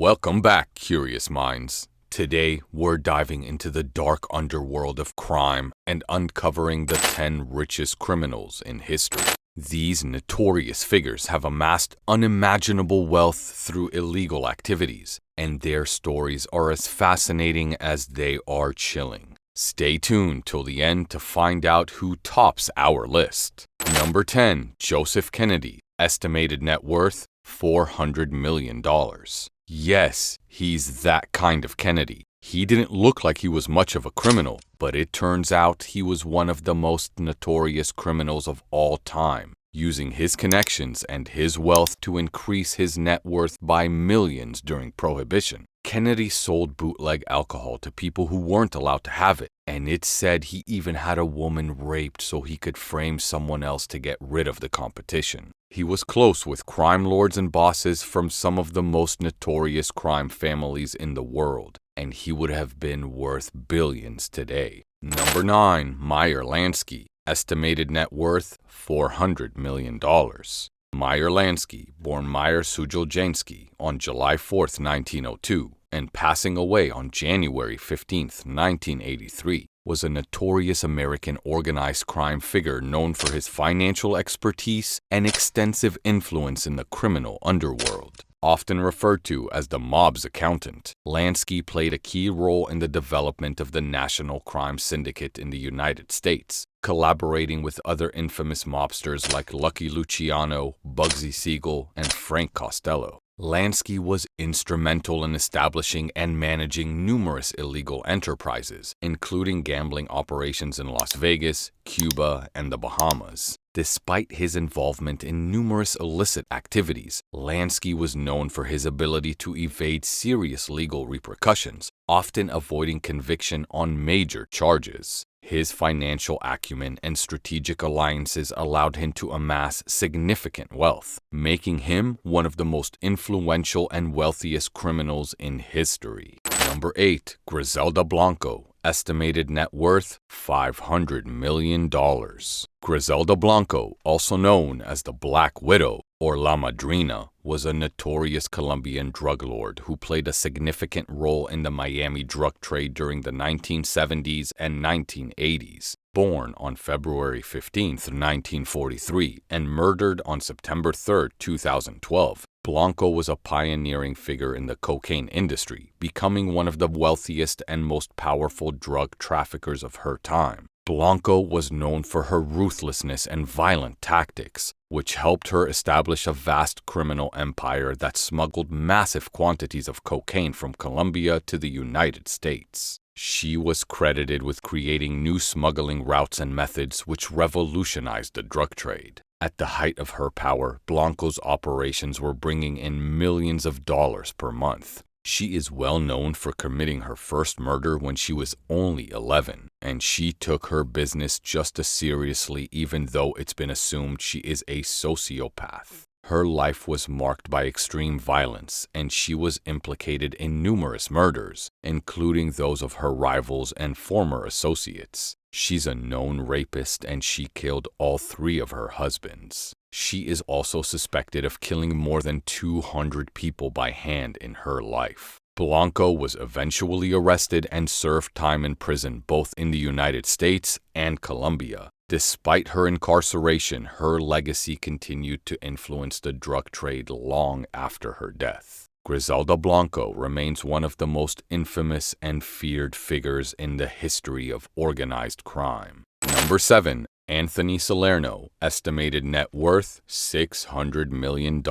Welcome back, curious minds. Today, we're diving into the dark underworld of crime and uncovering the 10 richest criminals in history. These notorious figures have amassed unimaginable wealth through illegal activities, and their stories are as fascinating as they are chilling. Stay tuned till the end to find out who tops our list. Number 10, Joseph Kennedy, estimated net worth $400 million. Yes, he's that kind of Kennedy. He didn't look like he was much of a criminal, but it turns out he was one of the most notorious criminals of all time, using his connections and his wealth to increase his net worth by millions during Prohibition. Kennedy sold bootleg alcohol to people who weren't allowed to have it, and it's said he even had a woman raped so he could frame someone else to get rid of the competition. He was close with crime lords and bosses from some of the most notorious crime families in the world, and he would have been worth billions today. Number 9, Meyer Lansky, estimated net worth $400 million. Meyer Lansky, born Meyer Sujoljansky on July 4, 1902, and passing away on January 15, 1983, was a notorious American organized crime figure known for his financial expertise and extensive influence in the criminal underworld. Often referred to as the mob's accountant, Lansky played a key role in the development of the National Crime Syndicate in the United States, collaborating with other infamous mobsters like Lucky Luciano, Bugsy Siegel, and Frank Costello. Lansky was instrumental in establishing and managing numerous illegal enterprises, including gambling operations in Las Vegas, Cuba, and the Bahamas. Despite his involvement in numerous illicit activities, Lansky was known for his ability to evade serious legal repercussions, often avoiding conviction on major charges. His financial acumen and strategic alliances allowed him to amass significant wealth, making him one of the most influential and wealthiest criminals in history. Number 8, Griselda Blanco, estimated net worth $500 million. Griselda Blanco, also known as the Black Widow or La Madrina, was a notorious Colombian drug lord who played a significant role in the Miami drug trade during the 1970s and 1980s. Born on February 15, 1943, and murdered on September 3, 2012, Blanco was a pioneering figure in the cocaine industry, becoming one of the wealthiest and most powerful drug traffickers of her time. Blanco was known for her ruthlessness and violent tactics, which helped her establish a vast criminal empire that smuggled massive quantities of cocaine from Colombia to the United States. She was credited with creating new smuggling routes and methods which revolutionized the drug trade. At the height of her power, Blanco's operations were bringing in millions of dollars per month. She is well known for committing her first murder when she was only 11, and she took her business just as seriously even though it's been assumed she is a sociopath. Her life was marked by extreme violence, and she was implicated in numerous murders, including those of her rivals and former associates. She's a known rapist, and she killed all 3 of her husbands. She is also suspected of killing more than 200 people by hand in her life. Blanco was eventually arrested and served time in prison both in the United States and Colombia. Despite her incarceration, her legacy continued to influence the drug trade long after her death. Griselda Blanco remains one of the most infamous and feared figures in the history of organized crime. Number 7, Anthony Salerno, estimated net worth $600 million.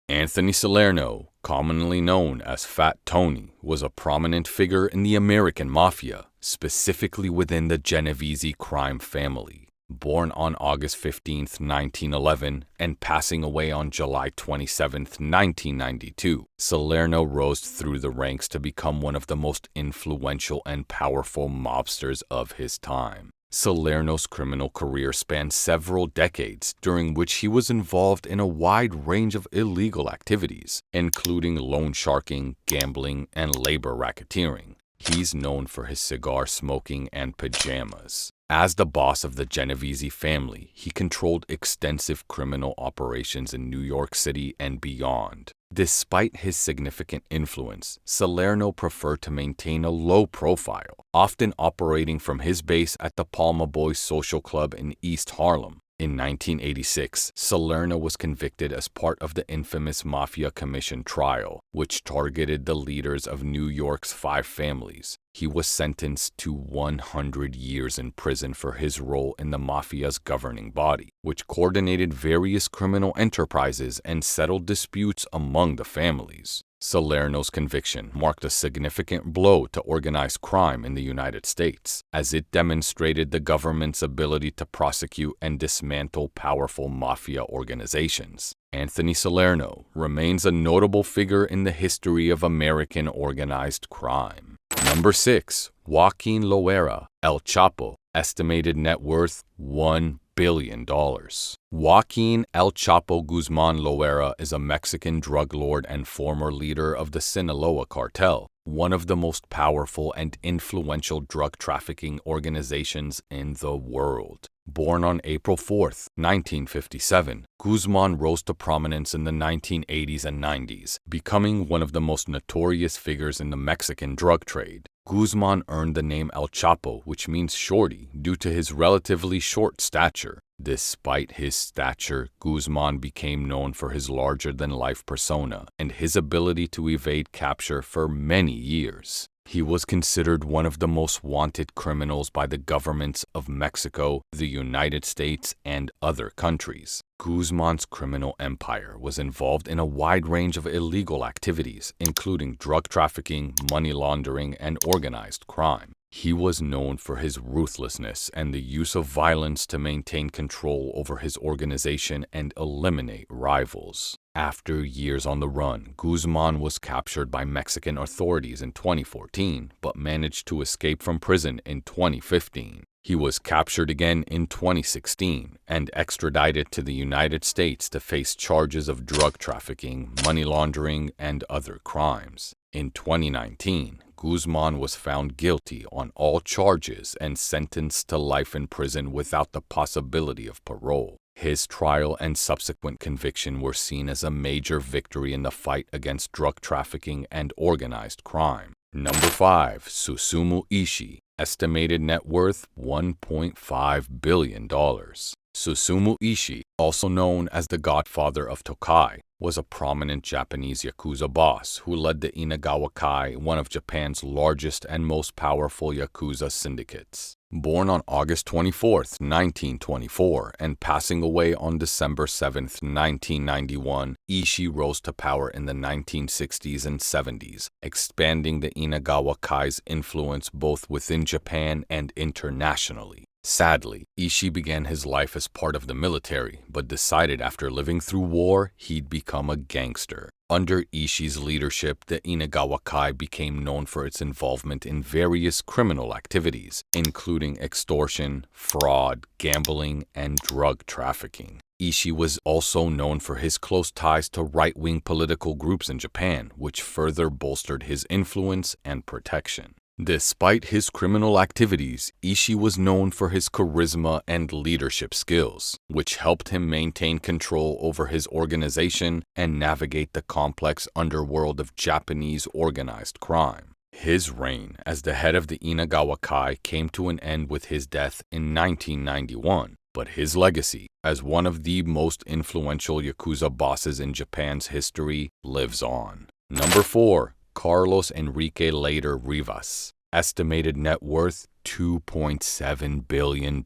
Anthony Salerno, commonly known as Fat Tony, was a prominent figure in the American Mafia, specifically within the Genovese crime family. Born on August 15, 1911, and passing away on July 27, 1992, Salerno rose through the ranks to become one of the most influential and powerful mobsters of his time. Salerno's criminal career spanned several decades, during which he was involved in a wide range of illegal activities, including loan sharking, gambling, and labor racketeering. He's known for his cigar smoking and pajamas. As the boss of the Genovese family, he controlled extensive criminal operations in New York City and beyond. Despite his significant influence, Salerno preferred to maintain a low profile, often operating from his base at the Palma Boys Social Club in East Harlem. In 1986, Salerno was convicted as part of the infamous Mafia Commission trial, which targeted the leaders of New York's 5 families. He was sentenced to 100 years in prison for his role in the Mafia's governing body, which coordinated various criminal enterprises and settled disputes among the families. Salerno's conviction marked a significant blow to organized crime in the United States, as it demonstrated the government's ability to prosecute and dismantle powerful mafia organizations. Anthony Salerno remains a notable figure in the history of American organized crime. Number 6. Joaquín Loera, El Chapo, estimated net worth $1 billion. Joaquín El Chapo Guzmán Loera is a Mexican drug lord and former leader of the Sinaloa cartel, one of the most powerful and influential drug trafficking organizations in the world. Born on April 4, 1957, Guzmán rose to prominence in the 1980s and 90s, becoming one of the most notorious figures in the Mexican drug trade. Guzmán earned the name El Chapo, which means shorty, due to his relatively short stature. Despite his stature, Guzmán became known for his larger-than-life persona and his ability to evade capture for many years. He was considered one of the most wanted criminals by the governments of Mexico, the United States, and other countries. Guzmán's criminal empire was involved in a wide range of illegal activities, including drug trafficking, money laundering, and organized crime. He was known for his ruthlessness and the use of violence to maintain control over his organization and eliminate rivals. After years on the run, Guzmán was captured by Mexican authorities in 2014, but managed to escape from prison in 2015. He was captured again in 2016 and extradited to the United States to face charges of drug trafficking, money laundering, and other crimes. In 2019, Guzmán was found guilty on all charges and sentenced to life in prison without the possibility of parole. His trial and subsequent conviction were seen as a major victory in the fight against drug trafficking and organized crime. Number 5. Susumu Ishii, estimated net worth $1.5 billion. Susumu Ishii, also known as the Godfather of Tokai, was a prominent Japanese Yakuza boss who led the Inagawa-kai, one of Japan's largest and most powerful Yakuza syndicates. Born on August 24, 1924, and passing away on December 7, 1991, Ishii rose to power in the 1960s and 70s, expanding the Inagawa-kai's influence both within Japan and internationally. Sadly, Ishii began his life as part of the military, but decided after living through war, he'd become a gangster. Under Ishii's leadership, the Inagawa-kai became known for its involvement in various criminal activities, including extortion, fraud, gambling, and drug trafficking. Ishii was also known for his close ties to right-wing political groups in Japan, which further bolstered his influence and protection. Despite his criminal activities, Ishii was known for his charisma and leadership skills, which helped him maintain control over his organization and navigate the complex underworld of Japanese organized crime. His reign as the head of the Inagawa-kai came to an end with his death in 1991, but his legacy as one of the most influential Yakuza bosses in Japan's history lives on. Number 4. Carlos Enrique Lehder Rivas, estimated net worth $2.7 billion.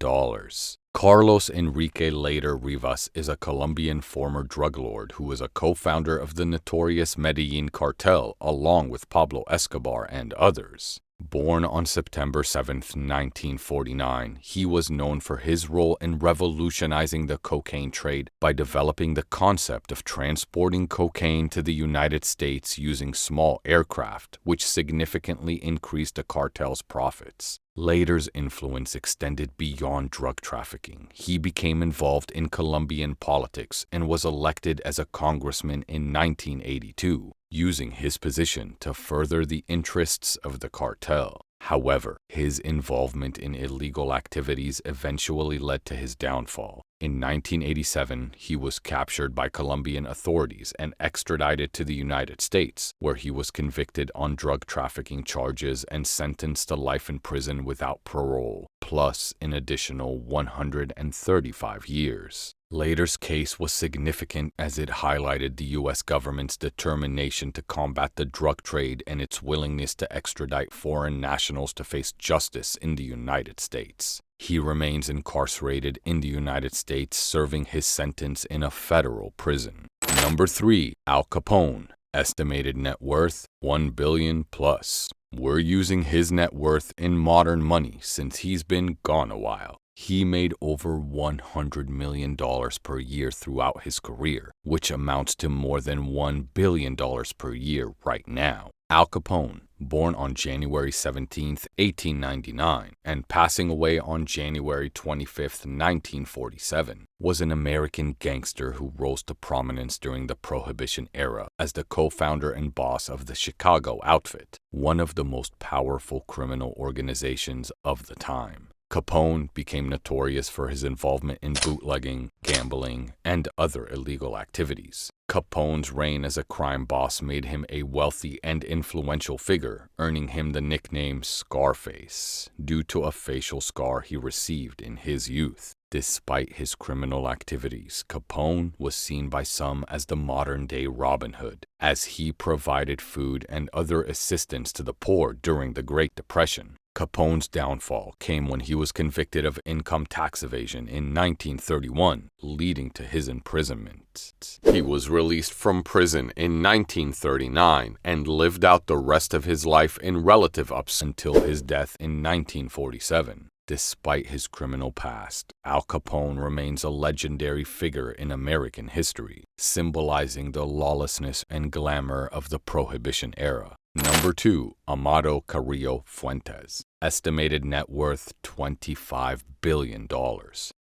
Carlos Enrique Lehder Rivas is a Colombian former drug lord who is a co-founder of the notorious Medellin cartel along with Pablo Escobar and others. Born on September 7, 1949, he was known for his role in revolutionizing the cocaine trade by developing the concept of transporting cocaine to the United States using small aircraft, which significantly increased the cartel's profits. Lehder's influence extended beyond drug trafficking. He became involved in Colombian politics and was elected as a congressman in 1982, using his position to further the interests of the cartel. However, his involvement in illegal activities eventually led to his downfall. In 1987, he was captured by Colombian authorities and extradited to the United States, where he was convicted on drug trafficking charges and sentenced to life in prison without parole, plus an additional 135 years. Lehder's case was significant as it highlighted the U.S. government's determination to combat the drug trade and its willingness to extradite foreign nationals to face justice in the United States. He remains incarcerated in the United States, serving his sentence in a federal prison. Number 3. Al Capone. Estimated net worth, $1 billion plus. We're using his net worth in modern money since he's been gone a while. He made over $100 million per year throughout his career, which amounts to more than $1 billion per year right now. Al Capone, born on January 17, 1899, and passing away on January 25, 1947, was an American gangster who rose to prominence during the Prohibition era as the co-founder and boss of the Chicago Outfit, one of the most powerful criminal organizations of the time. Capone became notorious for his involvement in bootlegging, gambling, and other illegal activities. Capone's reign as a crime boss made him a wealthy and influential figure, earning him the nickname Scarface, due to a facial scar he received in his youth. Despite his criminal activities, Capone was seen by some as the modern-day Robin Hood, as he provided food and other assistance to the poor during the Great Depression. Capone's downfall came when he was convicted of income tax evasion in 1931, leading to his imprisonment. He was released from prison in 1939 and lived out the rest of his life in relative ups until his death in 1947. Despite his criminal past, Al Capone remains a legendary figure in American history, symbolizing the lawlessness and glamour of the Prohibition era. Number 2. Amado Carrillo Fuentes. Estimated net worth $25 billion.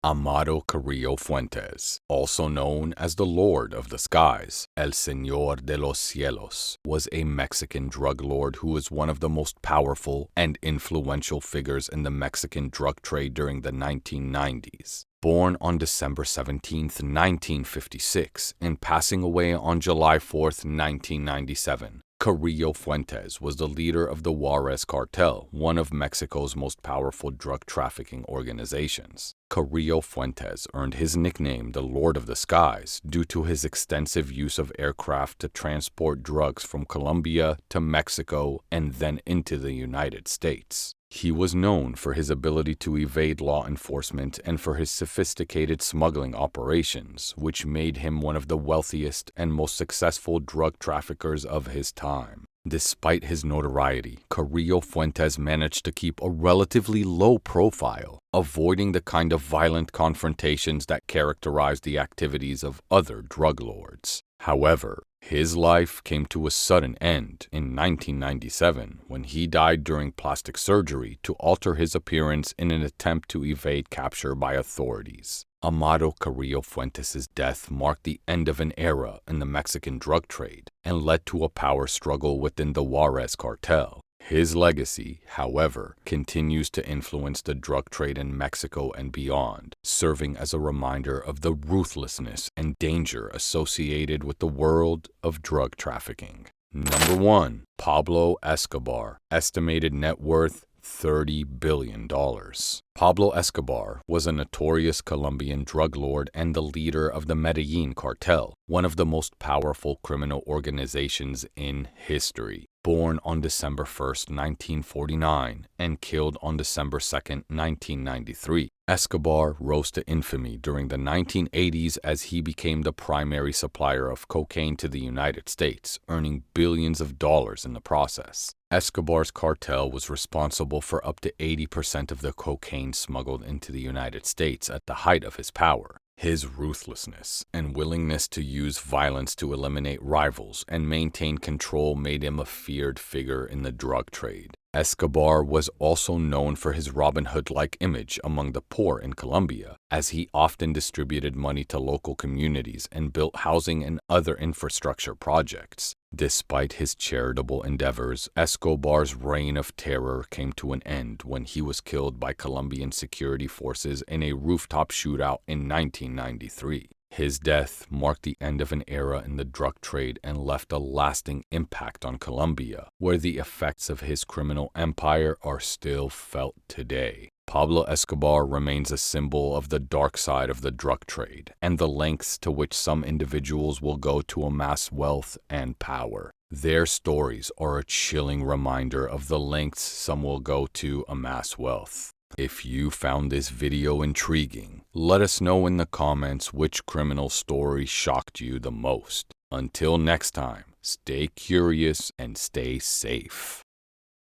Amado Carrillo Fuentes, also known as the Lord of the Skies, El Señor de los Cielos, was a Mexican drug lord who was one of the most powerful and influential figures in the Mexican drug trade during the 1990s. Born on December 17, 1956, and passing away on July 4, 1997, Carrillo Fuentes was the leader of the Juarez cartel, one of Mexico's most powerful drug trafficking organizations. Carrillo Fuentes earned his nickname the Lord of the Skies due to his extensive use of aircraft to transport drugs from Colombia to Mexico and then into the United States. He was known for his ability to evade law enforcement and for his sophisticated smuggling operations, which made him one of the wealthiest and most successful drug traffickers of his time. Despite his notoriety, Carrillo Fuentes managed to keep a relatively low profile, avoiding the kind of violent confrontations that characterized the activities of other drug lords. However, his life came to a sudden end in 1997 when he died during plastic surgery to alter his appearance in an attempt to evade capture by authorities. Amado Carrillo Fuentes' death marked the end of an era in the Mexican drug trade and led to a power struggle within the Juarez cartel. His legacy, however, continues to influence the drug trade in Mexico and beyond, serving as a reminder of the ruthlessness and danger associated with the world of drug trafficking. Number 1. Pablo Escobar. Estimated net worth $30 billion. Pablo Escobar was a notorious Colombian drug lord and the leader of the Medellin cartel, one of the most powerful criminal organizations in history. Born on December 1, 1949, and killed on December 2, 1993. Escobar rose to infamy during the 1980s as he became the primary supplier of cocaine to the United States, earning billions of dollars in the process. Escobar's cartel was responsible for up to 80% of the cocaine smuggled into the United States at the height of his power. His ruthlessness and willingness to use violence to eliminate rivals and maintain control made him a feared figure in the drug trade. Escobar was also known for his Robin Hood-like image among the poor in Colombia, as he often distributed money to local communities and built housing and other infrastructure projects. Despite his charitable endeavors, Escobar's reign of terror came to an end when he was killed by Colombian security forces in a rooftop shootout in 1993. His death marked the end of an era in the drug trade and left a lasting impact on Colombia, where the effects of his criminal empire are still felt today. Pablo Escobar remains a symbol of the dark side of the drug trade and the lengths to which some individuals will go to amass wealth and power. Their stories are a chilling reminder of the lengths some will go to amass wealth. If you found this video intriguing, let us know in the comments which criminal story shocked you the most. Until next time, stay curious and stay safe.